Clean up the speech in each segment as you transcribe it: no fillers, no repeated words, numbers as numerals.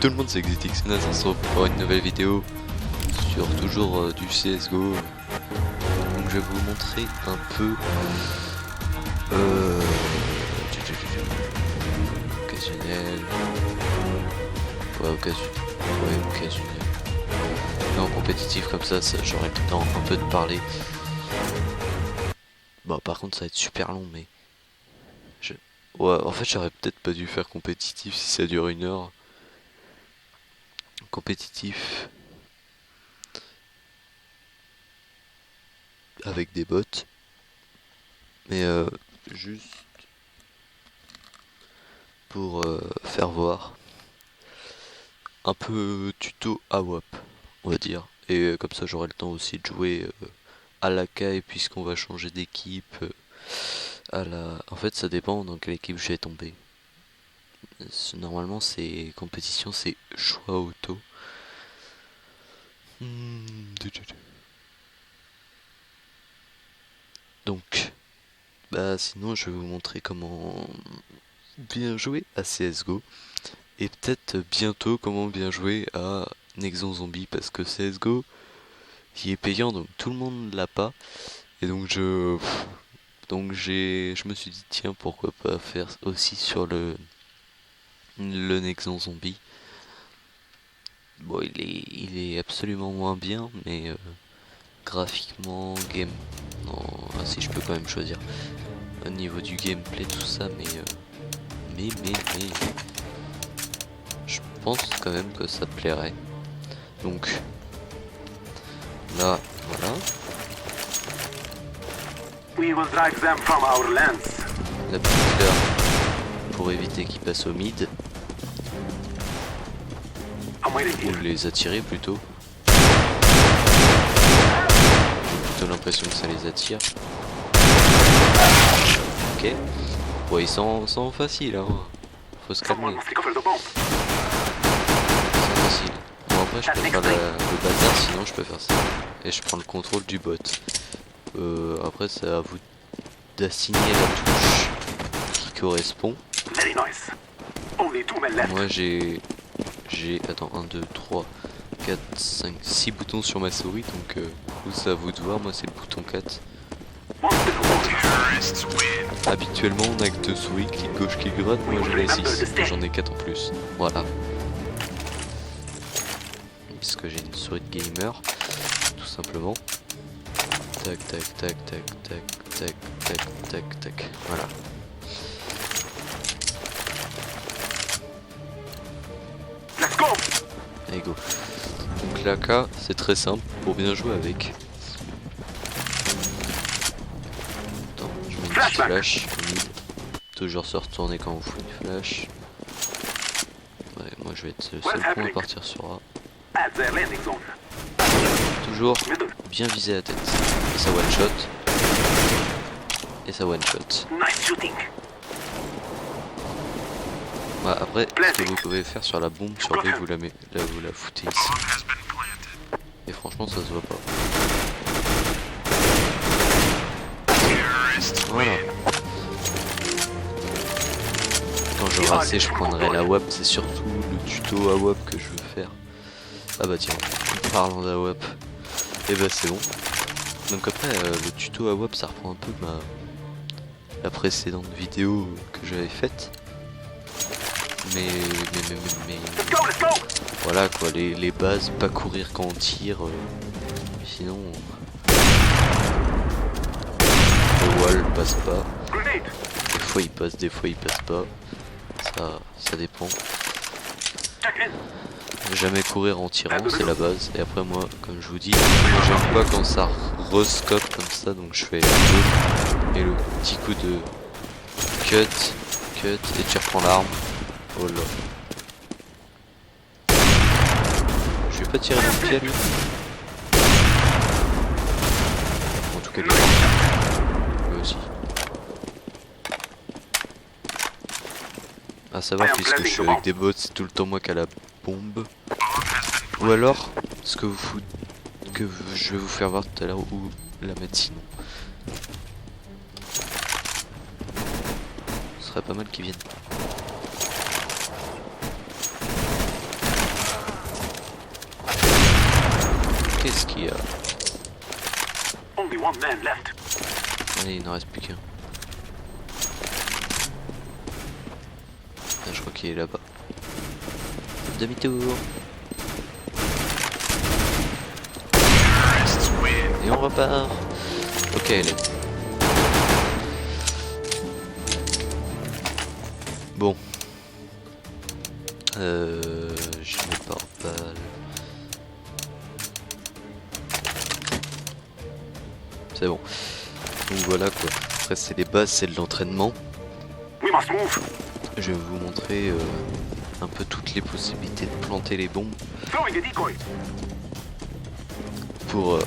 tout le monde, c'est XXXNAS, on se retrouve pour une nouvelle vidéo sur toujours du CSGO. Donc je vais vous montrer un peu occasionnel. Ouais, occasionnel. Non, compétitif comme ça j'aurai le temps un peu de parler. Bon, par contre ça va être super long, mais ouais, en fait j'aurais peut-être pas dû faire compétitif si ça dure 1 heure. Compétitif avec des bots, mais juste pour faire voir un peu tuto AWAP, on va dire, et comme ça j'aurai le temps aussi de jouer à la caille puisqu'on va changer d'équipe. En fait ça dépend dans quelle équipe je vais tomber. Normalement c'est compétition, c'est choix auto. Donc bah sinon je vais vous montrer comment bien jouer à CSGO et peut-être bientôt comment bien jouer à Nexon Zombie, parce que CSGO il est payant donc tout le monde l'a pas, et donc je me suis dit tiens, pourquoi pas faire aussi sur le Nexon Zombie. Bon, il est absolument moins bien, mais graphiquement, game, non, si je peux quand même choisir au niveau du gameplay tout ça, mais je pense quand même que ça plairait. Donc là, voilà. La petite fleur pour éviter qu'ils passent au mid. Ou les attirer plutôt. J'ai plutôt l'impression que ça les attire. Ok. Bon, ils sont faciles, hein. Faut se calmer. C'est facile. Bon, après je peux faire le bazar, sinon je peux faire ça. Et je prends le contrôle du bot. Après c'est à vous d'assigner la touche qui correspond. Moi j'ai attends, 1, 2, 3, 4, 5, 6 boutons sur ma souris, donc c'est à vous de voir. Moi c'est le bouton 4. Habituellement on a que 2 souris, clic gauche, clic droite. Moi j'en ai 6, j'en ai 4 en plus. Voilà. Parce que j'ai une souris de gamer, tout simplement. Tac tac tac tac tac tac tac tac tac. Voilà. Allez go. Donc l'AK c'est très simple pour bien jouer avec. Attends, je mets une petite flash. Toujours se retourner quand vous faites une flash. Ouais, moi je vais être le seul point à partir sur A. Toujours bien viser la tête. Et ça one shot. Et ça one shot. Ouais, après, ce que vous pouvez faire sur la bombe sur B, vous la foutez ici. Et franchement, ça se voit pas. Voilà. Quand j'aurai assez, je prendrai la WAP. C'est surtout le tuto AWAP que je veux faire. Ah bah tiens, en parlant d'AWAP, et bah c'est bon. Donc après, le tuto AWAP, ça reprend un peu la précédente vidéo que j'avais faite. Mais voilà quoi, les bases, pas courir quand on tire, sinon le wall passe pas. Des fois il passe, des fois il passe pas, ça dépend. Jamais courir en tirant, c'est la base. Et après moi, comme je vous dis, j'aime pas quand ça rescope comme ça, donc je fais la pause et le petit coup de cut, et tu reprends l'arme. Oh là. Je vais pas tirer dans le pied lui. En tout cas lui aussi. À savoir, puisque je suis avec des bots, c'est tout le temps moi qui a la bombe. Ou alors, ce que je vais vous faire voir tout à l'heure, où la mettre sinon. Ce serait pas mal qu'ils viennent. Qu'est-ce qu'il y a? Only one man left. Allez, il n'en reste plus qu'un. Ah, je crois qu'il est là-bas. Demi-tour. Et on repart. Ok, allez. Bon. Je mets par balle. C'est bon. Donc voilà quoi. Après c'est les bases, c'est de l'entraînement. We must move. Je vais vous montrer un peu toutes les possibilités de planter les bombes. Throwing a decoy. Pour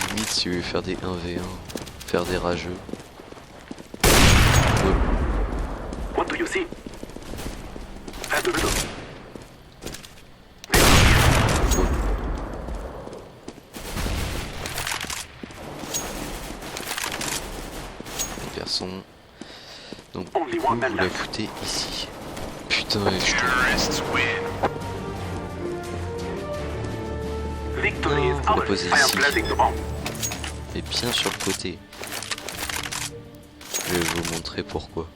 limite si vous voulez faire des 1v1, faire des rageux. What do you see? At the middle. Les personnes. Donc Only vous one man la left. foutez ici. Putain, et je Victory Non, is faut la ours. poser I am ici. planting the bomb. Et bien sur le côté. Je vais vous montrer pourquoi.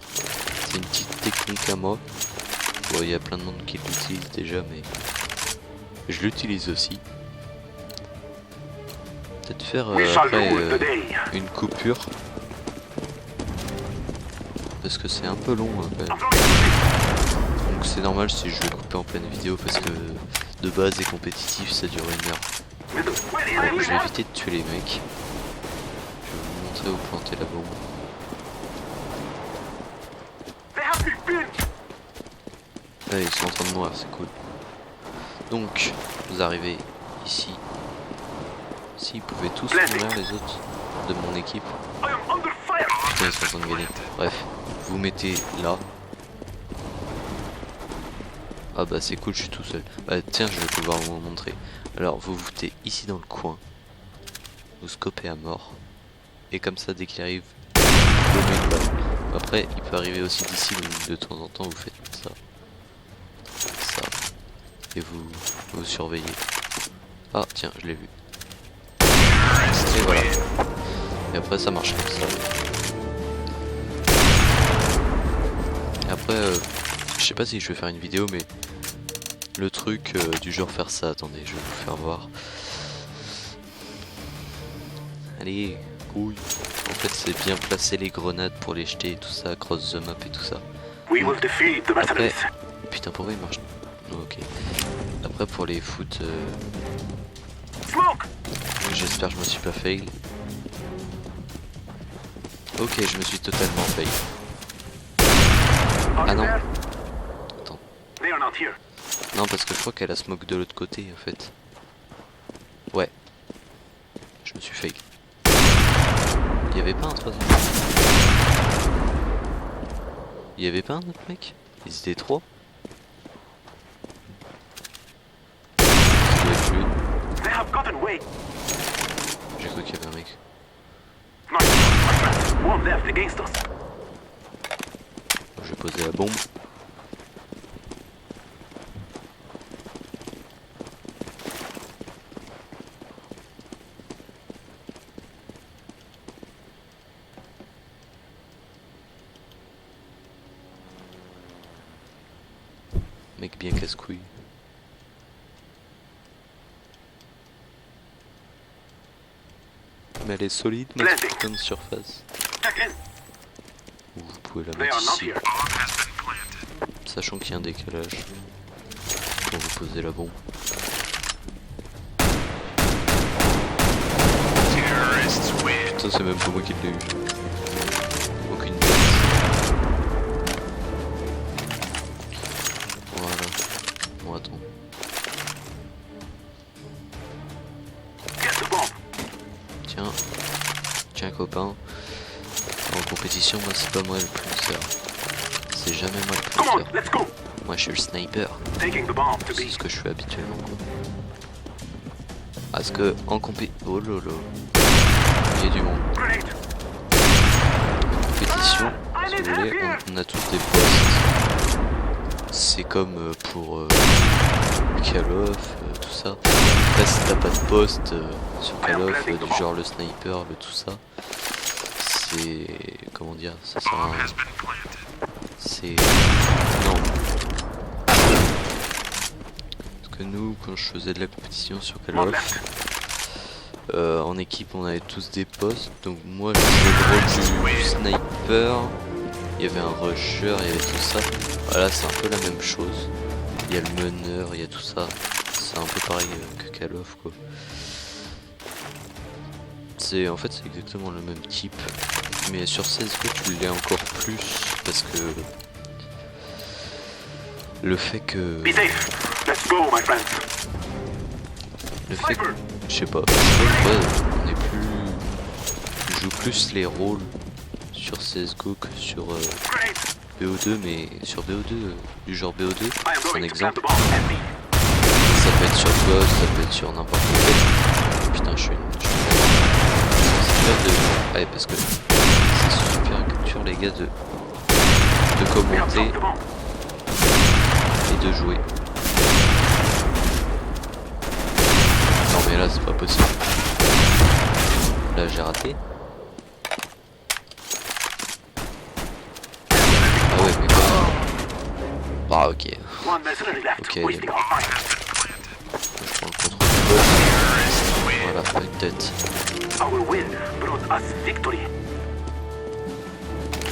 C'est une petite technique à moi. Bon, il y a plein de monde qui l'utilise déjà, mais je l'utilise aussi. Peut-être faire We shall après rule the day. une coupure. Parce que c'est un peu long hein, quand même. Donc c'est normal si je vais couper en pleine vidéo parce que de base et compétitif ça dure 1 heure. Middle. Bon, je vais éviter de tuer les mecs. Je vais vous montrer où planter la bombe. They have been pinned. Ah, ils sont en train de mourir, c'est cool. Donc, vous arrivez ici. Si, ils pouvaient tous mourir les autres de mon équipe. I am under fire. Putain, ils sont en train de gagner. Bref, vous mettez là. Ah bah c'est cool, je suis tout seul. Bah tiens, je vais pouvoir vous montrer. Alors, vous vous foutez ici dans le coin. Vous scopez à mort. Et comme ça, dès qu'il arrive, vous mettez une balle. Après, il peut arriver aussi d'ici, donc de temps en temps, vous faites ça. Ça. Et vous surveillez. Ah, tiens, je l'ai vu. Et voilà. Et après, ça marche comme ça. Et après, je sais pas si je vais faire une vidéo, mais le truc du genre faire ça, attendez, je vais vous faire voir. Allez, couille. En fait, c'est bien placer les grenades pour les jeter et tout ça, cross the map et tout ça. We will defeat the Après, mercenaries. putain, pourquoi il marche? Oh, ok. Après, pour les foot, Smoke. j'espère que je me suis pas fail. Ok, je me suis totalement fail. Are Ah you non. there? Attends. They are not here. Non, parce que je crois qu'elle a smoke de l'autre côté, en fait. Ouais. Je me suis fail. Il y avait pas un troisième? Il y avait pas un autre mec? Ils étaient 3? Ça doit être lui. They have gotten away. J'ai cru qu'il y avait un mec. Not my friend. One left against us. Je vais poser la bombe. Mec bien casse-couille. Mais elle est solide, ma Planting. putain de surface. Check in. Ou vous pouvez la They mettre are not ici, here. sachant qu'il y a un décalage. Pour vous poser la bombe. Putain, c'est même pas moi qui l'ai eu. Aucune tête. Voilà. Bon, attends. Get the bomb. Tiens. Tiens, copain. En compétition, moi, c'est pas moi le plus. C'est jamais moi le Come plus. on, let's go. Moi, je suis le sniper. Taking the bomb to C'est B. ce que je fais habituellement. Parce que en compé... Oh lolo. Il y a du monde. Grenade. Compétition, si vous voulez, on a tous des postes. C'est comme pour Call of, tout ça. Après si t'as pas de poste sur Call of, du genre le sniper, le tout ça, c'est... comment dire, ça sert à rien. C'est... non. Parce que nous, quand je faisais de la compétition sur Call of, en équipe on avait tous des postes, donc moi je jouais le rôle du sniper, il y avait un rusher, il y avait tout ça. Voilà, c'est un peu la même chose. Il y a le meneur, il y a tout ça. C'est un peu pareil que Call of quoi. En fait c'est exactement le même type. Mais sur CSGO tu l'es encore plus parce que le fait que... Be safe. Let's go, my friends. Le fait que... je sais pas, ouais, on est plus... je joue plus les rôles sur CSGO que sur BO2, mais sur BO2, du genre BO2, c'est un exemple. Ça peut être sur Ghost, ça peut être sur n'importe lequel. Putain, je suis c'est super de... ouais, parce que c'est super culture les gars de commenter et de jouer. Non mais là c'est pas possible. Là j'ai raté. Ah ouais mais quoi. Ah ok. Ok. Je prends le contrôle du boss. Voilà, une tête. Je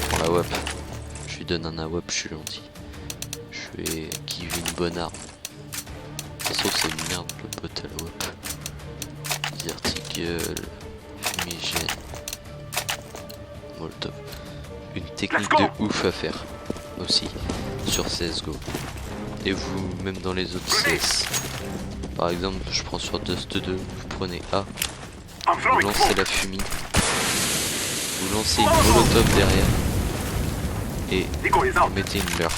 prends la WAP. Je lui donne un AWAP, je suis gentil. Je vais give une bonne arme. De toute façon c'est une merde le bot à la WAP. Vertical, fumigène, molotov. Une technique de ouf à faire aussi sur CSGO. Et vous, même dans les autres CS. Par exemple, je prends sur Dust 2, vous prenez A, vous lancez la fumée, vous lancez une molotov derrière et vous mettez une leurre.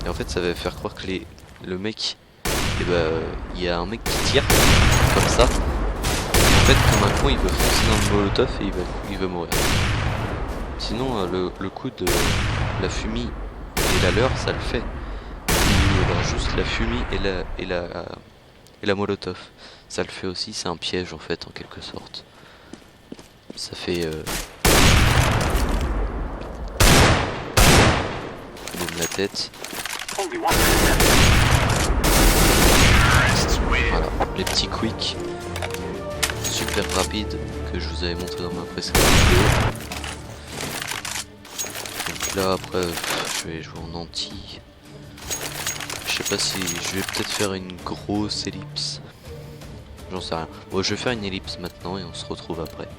Et en fait ça va faire croire que le mec, et bah il y a un mec qui tire comme ça. En fait comme un con il veut foncer dans le molotov et il va mourir. Sinon le coup de la fumée et la leurre ça le fait. Alors juste la fumée et la molotov ça le fait aussi, c'est un piège en fait en quelque sorte. Ça fait boum la tête. Voilà, les petits quicks super rapides que je vous avais montré dans ma précédente vidéo. Donc là après je vais jouer en anti. Je sais pas si je vais peut-être faire une grosse ellipse. J'en sais rien. Bon, je vais faire une ellipse maintenant et on se retrouve après.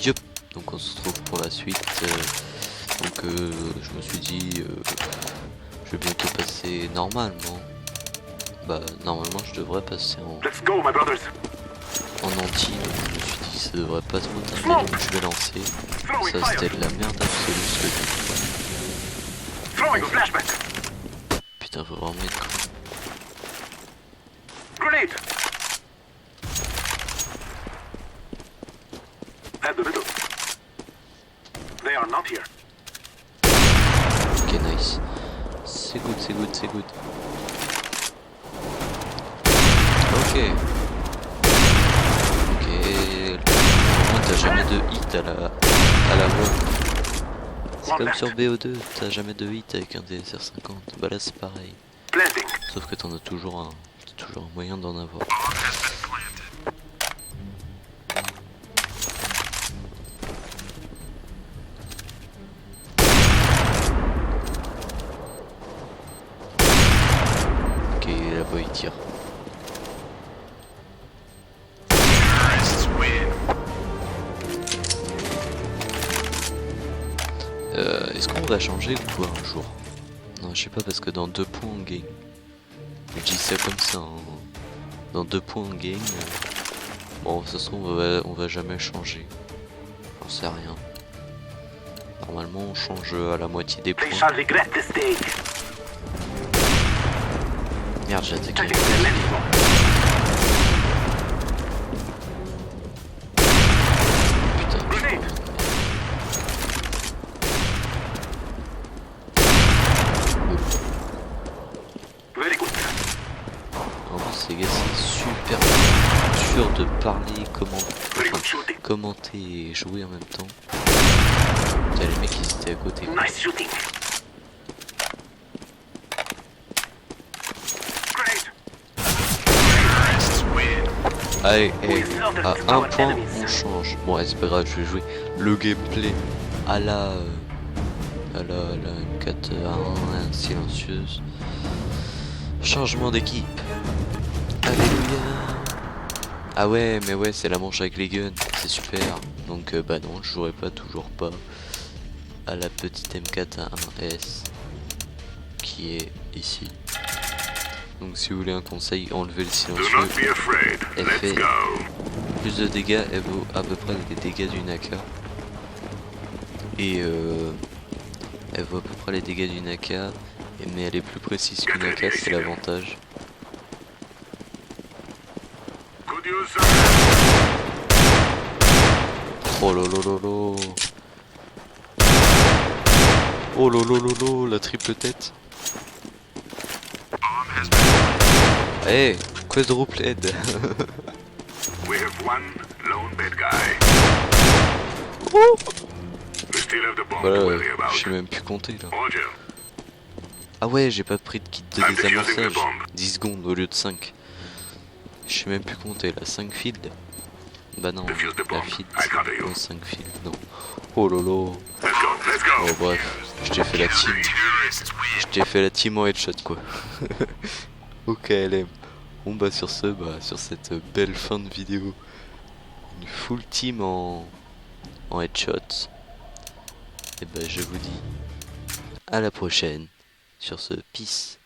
Yup. Donc on se retrouve pour la suite. Donc je me suis dit je vais bientôt passer normalement. Bah normalement je devrais passer en anti. Donc je me suis dit ça devrait pas trop tarder donc je vais lancer. Ça c'était de la merde absolue ce que je fais. Putain faut vraiment être con. Grenade! At the middle. They are not here. Ok nice. C'est good, c'est good, c'est good. Ok. Ok. Normalement t'as jamais de hit à la voix. C'est comme sur BO2, t'as jamais de hit avec un DSR 50. Bah là c'est pareil. Sauf que t'en as toujours un. T'as toujours un moyen d'en avoir. Ok, là-bas il tire. Est-ce qu'on va changer ou quoi un jour? Non, je sais pas parce que dans 2 points on gagne. Je dis ça comme ça. Hein. Dans 2 points on gagne. Bon, de toute façon on va jamais changer. J'en sais rien. Normalement on change à la moitié des points. Merde, j'ai attaqué. les gars, c'est super dur de parler, commenter et jouer en même temps. Putain, les mecs ils étaient à côté. Nice shooting. Great. Allez, à un point on change. Bon, ouais, c'est pas grave, je vais jouer le gameplay à la M4A1 silencieuse. Changement d'équipe. Alléluia. Ah ouais, mais ouais, c'est la manche avec les guns, c'est super. Donc bah non, je jouerai pas, toujours pas à la petite M4A1S qui est ici. Donc si vous voulez un conseil, enlevez le silencieux. Elle fait plus de dégâts, elle vaut à peu près les dégâts d'une AK. Et elle vaut à peu près les dégâts d'une AK, mais elle est plus précise qu'une AK, c'est l'avantage. Oh lolololo. Oh lolololo, la triple tête. Eh, hey, quadruple head. Voilà, je sais même plus compter là. Ah ouais, j'ai pas pris de kit de désamorçage. 10 secondes au lieu de 5. Je sais même plus compter là, 5 fields. Bah non, la field, non, 5 fields, non. Oh lolo. Oh bref, je t'ai fait la team. Je t'ai fait la team en headshot quoi. Ok LM. Bon bah sur ce, sur cette belle fin de vidéo. Une full team en headshot. Et bah je vous dis à la prochaine. Sur ce, peace.